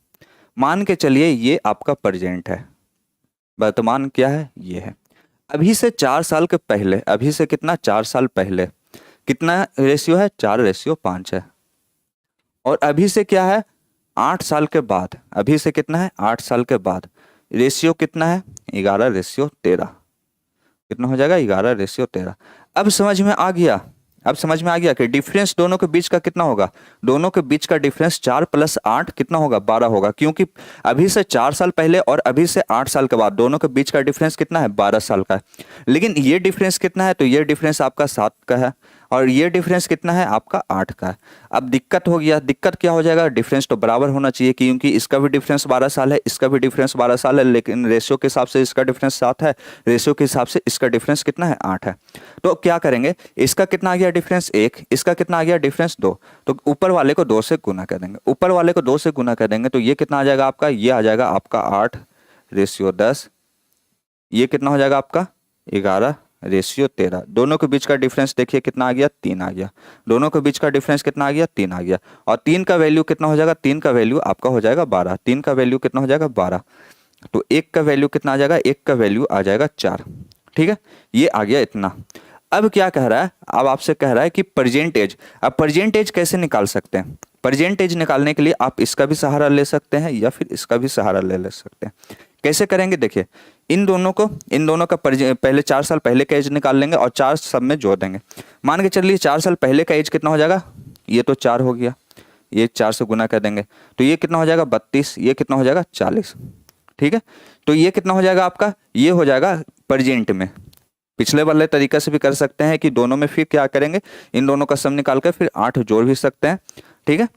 मान के चलिए ये आपका प्रेजेंट है, वर्तमान क्या है, ये है। अभी से 4 साल के पहले, अभी से कितना, 4 साल पहले कितना रेशियो है, 4:5 है। और अभी से क्या है, 8 साल के बाद, अभी से कितना है, 8 साल के बाद रेशियो कितना है, 11:13। कितना हो जाएगा, 11:13। अब समझ में आ गया, अब समझ में आ गया कि डिफरेंस दोनों के बीच का कितना होगा, दोनों के बीच का डिफरेंस 4 + 8 कितना होगा, 12 होगा। क्योंकि अभी से 4 साल पहले और अभी से 8 साल के बाद दोनों के बीच का डिफरेंस कितना है, 12 साल का है। लेकिन ये डिफरेंस कितना है, तो ये डिफरेंस आपका 7 का है। और ये डिफरेंस कितना है आपका 8 का है। अब दिक्कत हो गया, दिक्कत क्या हो जाएगा, डिफरेंस तो बराबर होना चाहिए क्योंकि इसका भी डिफरेंस 12 साल है, इसका भी डिफरेंस 12 साल है, लेकिन रेशियो के हिसाब से इसका डिफरेंस 7 है, रेशियो के हिसाब से इसका डिफरेंस कितना है 8 है। तो क्या करेंगे, इसका कितना आ गया डिफरेंस 1, इसका कितना आ गया डिफरेंस 2, तो ऊपर वाले को 2 से गुना कर देंगे, ऊपर वाले को 2 से गुना कर देंगे तो ये कितना आ जाएगा आपका, ये आ जाएगा आपका 8/10। ये कितना हो जाएगा आपका 11/13। दोनों के बीच का डिफरेंस देखिए कितना आ गया, 3 आ गया। दोनों के बीच का डिफरेंस कितना आ गया, 3 आ गया। और 3 का वैल्यू कितना हो जाएगा, 3 का वैल्यू आपका हो जाएगा 12। 3 का वैल्यू कितना हो जाएगा 12। तो 1 का वैल्यू कितना आ जाएगा, 1 का वैल्यू आ जाएगा 4। ठीक है, ये आ गया इतना। अब क्या कह रहा है, अब आपसे कह रहा है कि प्रेजेंट एज। अब प्रेजेंट एज कैसे निकाल सकते हैं, प्रेजेंट एज निकालने के लिए आप इसका भी सहारा ले सकते हैं या फिर इसका भी सहारा ले सकते हैं। कैसे करेंगे देखिए, इन दोनों का पहले 4 साल पहले का एज निकाल लेंगे और 4 सब में जोड़ देंगे। मान के चलिए 4 साल पहले का एज कितना हो जाएगा, ये तो 4 हो गया, ये 4 से गुना कर देंगे तो ये कितना हो जाएगा 32, ये कितना हो जाएगा 40। ठीक है, तो ये कितना हो जाएगा आपका, ये हो जाएगा प्रेजेंट में। पिछले वाले तरीके से भी कर सकते हैं कि दोनों में फिर क्या करेंगे, इन दोनों का सम निकाल कर फिर 8 जोड़ भी सकते हैं। ठीक है,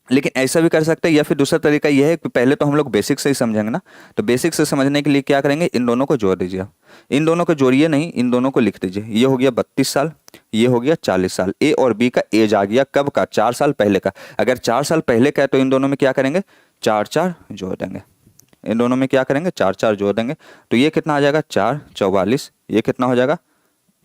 लेकिन ऐसा भी कर सकते हैं, या फिर दूसरा तरीका यह है कि पहले तो हम लोग बेसिक से ही समझेंगे ना, तो बेसिक से समझने के लिए क्या करेंगे, इन दोनों को जोड़ दीजिए। इन दोनों को जोड़िए नहीं, इन दोनों को लिख दीजिए। ये हो गया 32 साल, ये हो गया 40 साल। ए और बी का एज आ गया कब का, 4 साल पहले का। अगर 4 साल पहले का है तो इन दोनों में क्या करेंगे, 4 4 जोड़ देंगे। इन दोनों में क्या करेंगे, 4 4 जोड़ देंगे तो ये कितना आ जाएगा 4 44। ये कितना हो जाएगा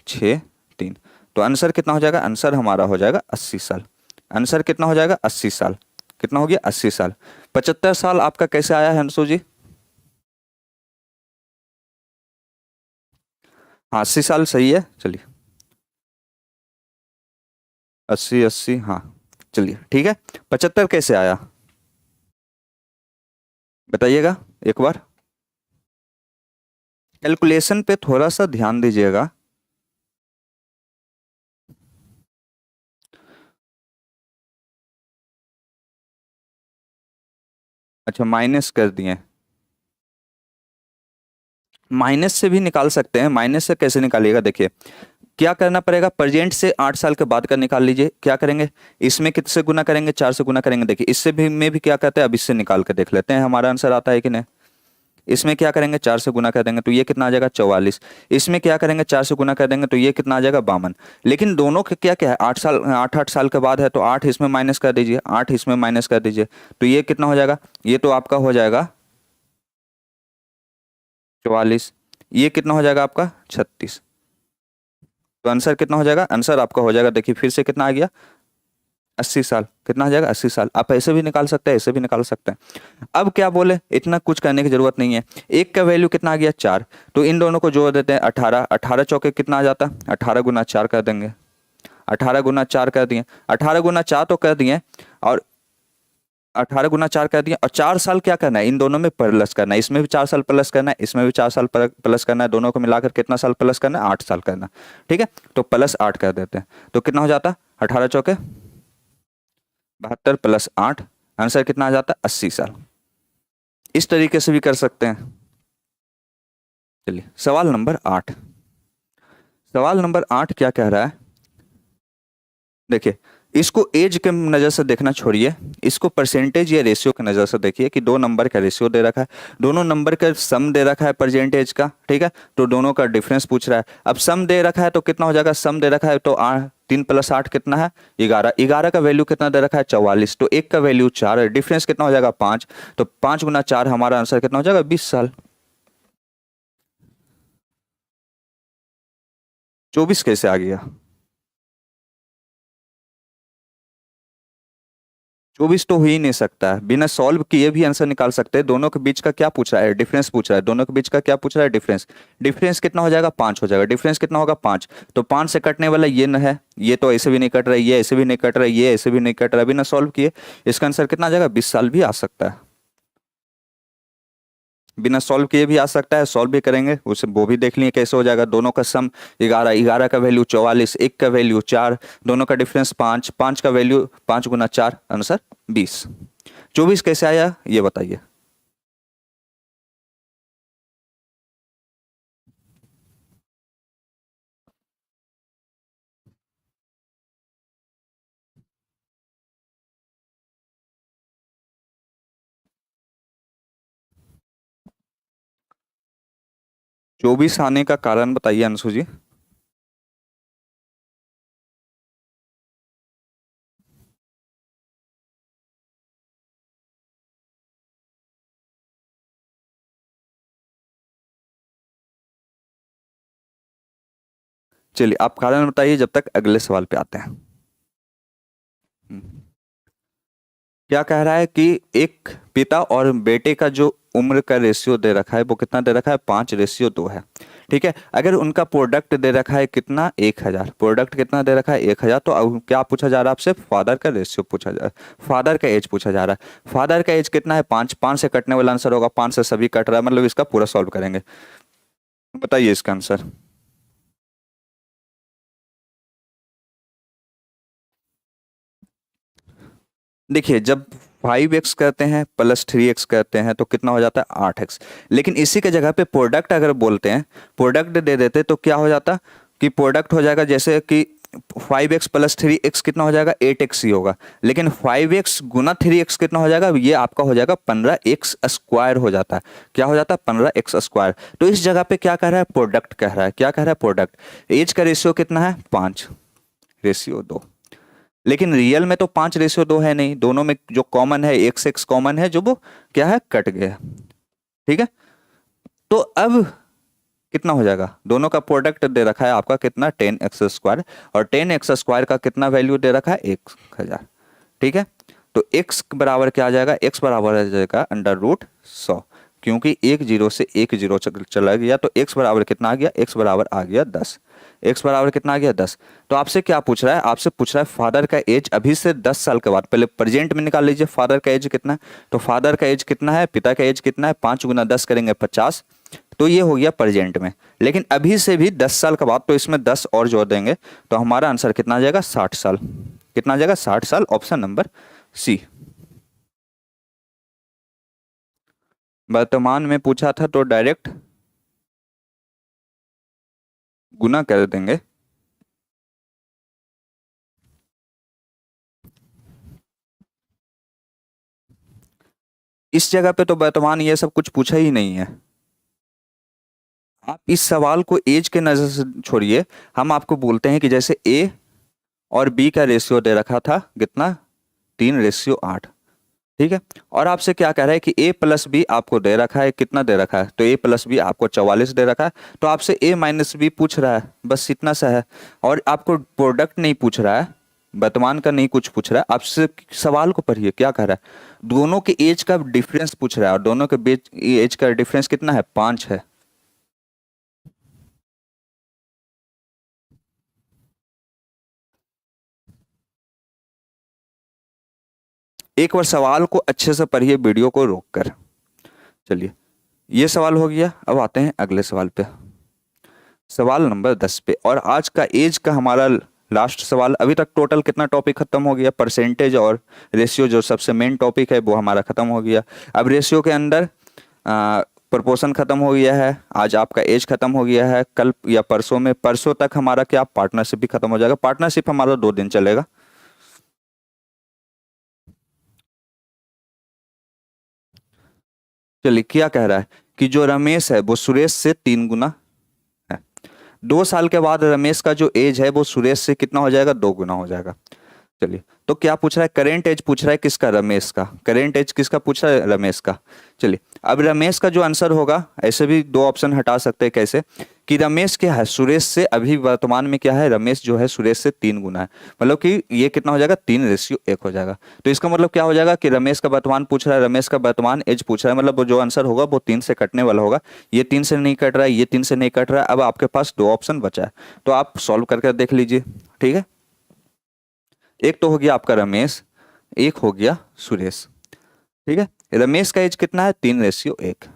6 3। तो आंसर कितना हो जाएगा, आंसर हमारा हो जाएगा 80 साल। आंसर कितना हो जाएगा 80 साल। कितना हो गया 80 साल। 75 साल आपका कैसे आया है अंशु जी, हाँ 80 साल सही है, चलिए 80 80 हाँ, चलिए ठीक है। 75 कैसे आया बताइएगा एक बार, कैलकुलेशन पे थोड़ा सा ध्यान दीजिएगा। अच्छा माइनस कर दिए, माइनस से भी निकाल सकते हैं। माइनस से कैसे निकालिएगा देखिए, क्या करना पड़ेगा, प्रेजेंट से 8 साल के बाद का निकाल लीजिए। क्या करेंगे, इसमें कितने गुना करेंगे, 4 से गुना करेंगे। देखिए इससे भी में भी क्या कहते हैं, अब इससे निकाल के देख लेते हैं हमारा आंसर आता है कि नहीं। इसमें क्या करेंगे, 4 से गुना कर देंगे तो ये कितना आ जाएगा 44। इसमें क्या करेंगे, 4 से गुना कर देंगे तो ये कितना आ जाएगा 52। लेकिन दोनों के क्या क्या है, 8 साल 8 8 साल के बाद है तो 8 इसमें माइनस कर दीजिए, 8 इसमें माइनस कर दीजिए तो ये कितना हो जाएगा, ये तो आपका हो जाएगा 44। ये कितना हो जाएगा आपका 36। तो आंसर कितना हो जाएगा, आंसर आपका हो जाएगा देखिए फिर से कितना आ गया 80 साल। कितना आ जाएगा 80 साल। आप ऐसे भी निकाल सकते हैं, ऐसे भी निकाल सकते हैं। अब क्या बोले, इतना कुछ करने की जरूरत नहीं है। एक का वैल्यू कितना आ गया 4, तो इन दोनों को जोड़ देते हैं 18। 18 चौके कितना आ जाता, 18 गुना 4 कर देंगे। 18 गुना 4 कर दिए, 18 गुना 4 तो कर दिए, और 18 गुना 4 कर दिए। और 4 साल क्या करना है, इन दोनों में प्लस करना है। इसमें भी 4 साल प्लस करना है, इसमें भी 4 साल प्लस करना है। दोनों को मिलाकर कितना साल प्लस करना है, 8 साल करना है। ठीक है, तो +8 कर देते हैं तो कितना हो जाता, 18 चौके 72 +8, आंसर कितना आ जाता है 80 साल। इस तरीके से भी कर सकते हैं। चलिए सवाल नंबर 8। सवाल नंबर 8 क्या कह रहा है, देखिए इसको एज के नज़र से देखना छोड़िए, इसको परसेंटेज या रेशियो की नज़र से देखिए कि दो नंबर का रेशियो दे रखा है, दोनों नंबर का सम दे रखा है परसेंटेज का। ठीक है, तो दोनों का डिफरेंस पूछ रहा है। अब सम दे रखा है तो कितना हो जाएगा, सम दे रखा है तो 3 + 8 कितना है 11। 11 का वैल्यू कितना दे रखा है 44, तो एक का वैल्यू 4 है, डिफरेंस कितना हो जाएगा 5। तो 5 गुना 4 हमारा आंसर कितना हो जाएगा 20 साल। 24 कैसे आ गया, 24 तो हो ही नहीं सकता है, बिना सॉल्व किए भी आंसर निकाल सकते हैं। दोनों के बीच का क्या पूछ रहा है, डिफरेंस पूछ रहा है। दोनों के बीच का क्या पूछ रहा है, डिफरेंस। डिफरेंस कितना हो जाएगा 5 हो जाएगा। डिफरेंस कितना होगा 5, तो 5 से कटने वाला ये न है, ये तो ऐसे भी नहीं कट रहा है, ये ऐसे भी नहीं कट रहा है, ये ऐसे भी नहीं कट रहा है। बिना सॉल्व किए इसका आंसर कितना आ जाएगा 20 साल भी आ सकता है। बिना सॉल्व किए भी आ सकता है, सॉल्व भी करेंगे उसे, वो भी देख लिए कैसे हो जाएगा। दोनों का सम 11, 11 का वैल्यू 44, एक का वैल्यू 4, दोनों का डिफरेंस 5, 5 का वैल्यू 5 गुना 4, आंसर 20। 24 कैसे आया ये बताइए। 24 आने का कारण बताइए अंशु जी। चलिए आप कारण बताइए जब तक अगले सवाल पे आते हैं। हम्म। क्या कह रहा है कि एक पिता और बेटे का जो उम्र का रेशियो दे रखा है वो कितना दे रखा है, 5:2 है। ठीक है, अगर उनका प्रोडक्ट दे रखा है कितना, 1,000, प्रोडक्ट कितना दे रखा है 1,000, तो अब क्या पूछा जा रहा है आपसे, फादर का रेशियो पूछा जा रहा है, फादर का एज पूछा जा रहा है। फादर का एज कितना है, 5, 5 से कटने वाला आंसर होगा, 5 से सभी कट रहा है, मतलब इसका पूरा सॉल्व करेंगे। बताइए इसका आंसर। देखिए जब 5x करते हैं +3x करते हैं तो कितना हो जाता है, 8x। लेकिन इसी के जगह पे प्रोडक्ट अगर बोलते हैं, प्रोडक्ट दे देते तो क्या हो जाता कि प्रोडक्ट हो जाएगा जैसे कि 5x + 3x कितना हो जाएगा, 8x ही होगा। लेकिन 5x गुना 3x कितना हो जाएगा, ये आपका हो जाएगा 15x² हो जाता है। क्या हो जाता है, 15x²। तो इस जगह पे क्या कह रहा है, प्रोडक्ट कह रहा है। क्या कह रहा है, प्रोडक्ट। एज का रेशियो कितना है, 5:2। लेकिन रियल में तो 5:2 है नहीं, दोनों में जो कॉमन है, x कॉमन है, जो वो क्या है, कट गया। ठीक है, तो अब कितना हो जाएगा, दोनों का प्रोडक्ट दे रखा है आपका कितना, 10x²। और 10x² का कितना वैल्यू दे रखा है, 1,000। ठीक है, तो x बराबर क्या आ जाएगा, x बराबर आ जाएगा √100, क्योंकि एक जीरो से एक जीरो चला गया, तो x बराबर कितना आ गया, x बराबर आ गया 10। x बराबर कितना आ गया, 10। तो आपसे क्या पूछ रहा है, आपसे पूछ रहा है फादर का एज अभी से 10 साल के बाद, पहले प्रेजेंट में निकाल लीजिए फादर का एज कितना है। तो फादर का एज कितना है, पिता का एज कितना है, 5 गुना 10 करेंगे 50, तो ये हो गया प्रेजेंट में। लेकिन अभी से भी 10 साल के बाद, तो इसमें 10 और जोड़ देंगे, तो हमारा आंसर कितना आ जाएगा, 60 साल। कितना आ जाएगा, 60 साल, ऑप्शन नंबर सी। वर्तमान में पूछा था तो डायरेक्ट गुना कर देंगे। इस जगह पे तो वर्तमान ये सब कुछ पूछा ही नहीं है। आप इस सवाल को एज के नजर से छोड़िए, हम आपको बोलते हैं कि जैसे ए और बी का रेशियो दे रखा था कितना, 3:8। ठीक है, और आपसे क्या कह रहा है कि a + b आपको दे रखा है, कितना दे रखा है, तो a + b आपको 44 दे रखा है। तो आपसे a - b पूछ रहा है, बस इतना सा है। और आपको प्रोडक्ट नहीं पूछ रहा है, वर्तमान का नहीं कुछ पूछ रहा है आपसे। सवाल को पढ़िए क्या कह रहा है, दोनों के एज का डिफरेंस पूछ रहा है, और दोनों के बीच एज का डिफरेंस कितना है, 5 है। एक बार सवाल को अच्छे से पढ़िए, वीडियो को रोक कर। चलिए, ये सवाल हो गया, अब आते हैं अगले सवाल पे, सवाल नंबर 10 पे। और आज का एज का हमारा लास्ट सवाल। अभी तक टोटल कितना टॉपिक खत्म हो गया, परसेंटेज और रेशियो जो सबसे मेन टॉपिक है वो हमारा खत्म हो गया। अब रेशियो के अंदर प्रोपोर्शन खत्म हो गया है, आज आपका एज खत्म हो गया है, कल या परसों में, परसों तक हमारा क्या, पार्टनरशिप भी खत्म हो जाएगा। पार्टनरशिप हमारा 2 दिन चलेगा। चलिए, क्या कह रहा है कि जो रमेश है वो सुरेश से 3 गुना है। 2 साल के बाद रमेश का जो एज है वो सुरेश से कितना हो जाएगा, 2 गुना हो जाएगा। चलिए, तो क्या पूछ रहा है, करेंट एज पूछ रहा है किसका, रमेश का। करेंट एज किसका पूछ रहा है, रमेश का। चलिए, अब रमेश का जो आंसर होगा, ऐसे भी 2 ऑप्शन हटा सकते हैं, कैसे कि रमेश क्या है, सुरेश से अभी वर्तमान में क्या है, रमेश जो है सुरेश से 3 गुना है। मतलब कि ये कितना हो जाएगा, 3:1 हो जाएगा। तो इसका मतलब क्या हो जाएगा कि रमेश का वर्तमान पूछ रहा है, रमेश का वर्तमान एज पूछ रहा है, मतलब वो जो आंसर होगा वो 3 से कटने वाला होगा। ये 3 से नहीं कट रहा है, ये 3 से नहीं कट रहा है। अब आपके पास 2 ऑप्शन बचा है, तो आप सॉल्व करके देख लीजिए। ठीक है, एक तो हो गया आपका रमेश, एक हो गया सुरेश। ठीक है, रमेश का एज कितना है, 3:1।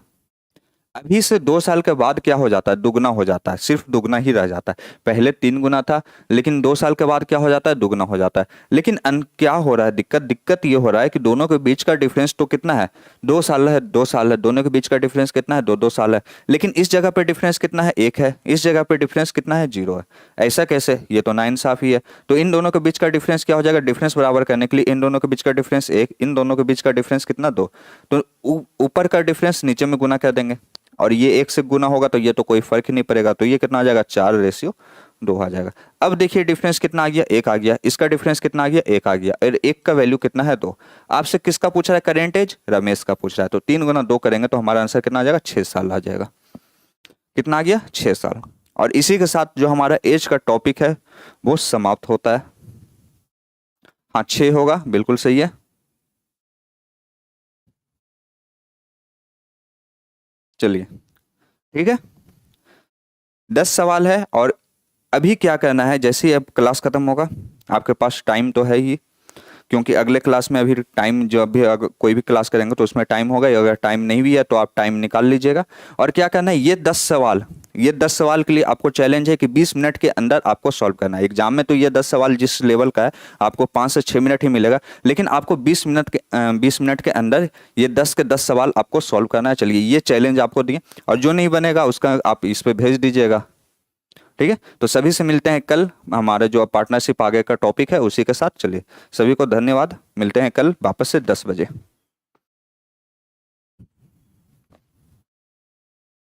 अभी से 2 साल के बाद क्या हो जाता है, दुगना हो जाता है, सिर्फ दुगना ही रह जाता है। पहले 3 गुना था, लेकिन 2 साल के बाद क्या हो जाता है, दुगना हो जाता है। लेकिन क्या हो रहा है, दिक्कत दिक्कत ये हो रहा है कि दोनों के बीच का डिफरेंस तो कितना है, 2 साल है, 2 साल है, दोनों के बीच का डिफरेंस कितना है, 2 2 साल है। लेकिन इस जगह पे डिफरेंस कितना है, 1 है, इस जगह पे डिफरेंस कितना है, 0 है। ऐसा कैसे, ये तो नाइंसाफी है। तो इन दोनों के बीच का डिफरेंस क्या हो जाएगा, डिफरेंस बराबर करने के लिए इन दोनों के बीच का डिफरेंस 1, इन दोनों के बीच का डिफरेंस कितना, 2। तो ऊपर का डिफरेंस नीचे में गुना कर देंगे, और ये 1 से गुना होगा तो ये तो कोई फर्क ही नहीं पड़ेगा, तो ये कितना आ जाएगा 4:2 आ जाएगा। अब देखिए डिफरेंस कितना आ गया, 1 आ गया, इसका डिफरेंस कितना आ गया, 1 आ गया, और 1 का वैल्यू कितना है 2। आपसे किसका पूछ रहा है, करेंट एज, रमेश का पूछ रहा है, तो 3 गुना 2 करेंगे तो हमारा आंसर कितना आ जाएगा, 6 साल आ जाएगा। कितना आ गया, 6 साल। और इसी के साथ जो हमारा एज का टॉपिक है वो समाप्त होता है। हाँ 6 होगा, बिल्कुल सही है। चलिए ठीक है, 10 सवाल है। और अभी क्या करना है, जैसे ही अब क्लास खत्म होगा, आपके पास टाइम तो है ही, क्योंकि अगले क्लास में अभी टाइम, जो अभी अगर कोई भी क्लास करेंगे तो उसमें टाइम होगा, अगर टाइम नहीं भी है तो आप टाइम निकाल लीजिएगा। और क्या करना है, ये 10 सवाल के लिए आपको चैलेंज है कि 20 मिनट के अंदर आपको सॉल्व करना है। एग्जाम में तो ये 10 सवाल जिस लेवल का है आपको 5 से 6 मिनट ही मिलेगा, लेकिन आपको 20 मिनट के अंदर ये 10 के 10 सवाल आपको सॉल्व करना है। चलिए ये चैलेंज आपको दिए, और जो नहीं बनेगा उसका आप इस पे भेज दीजिएगा, ठीक है। तो सभी से मिलते हैं कल, हमारे जो पार्टनरशिप आगे का टॉपिक है उसी के साथ। चलिए सभी को धन्यवाद, मिलते हैं कल वापस से 10 बजे।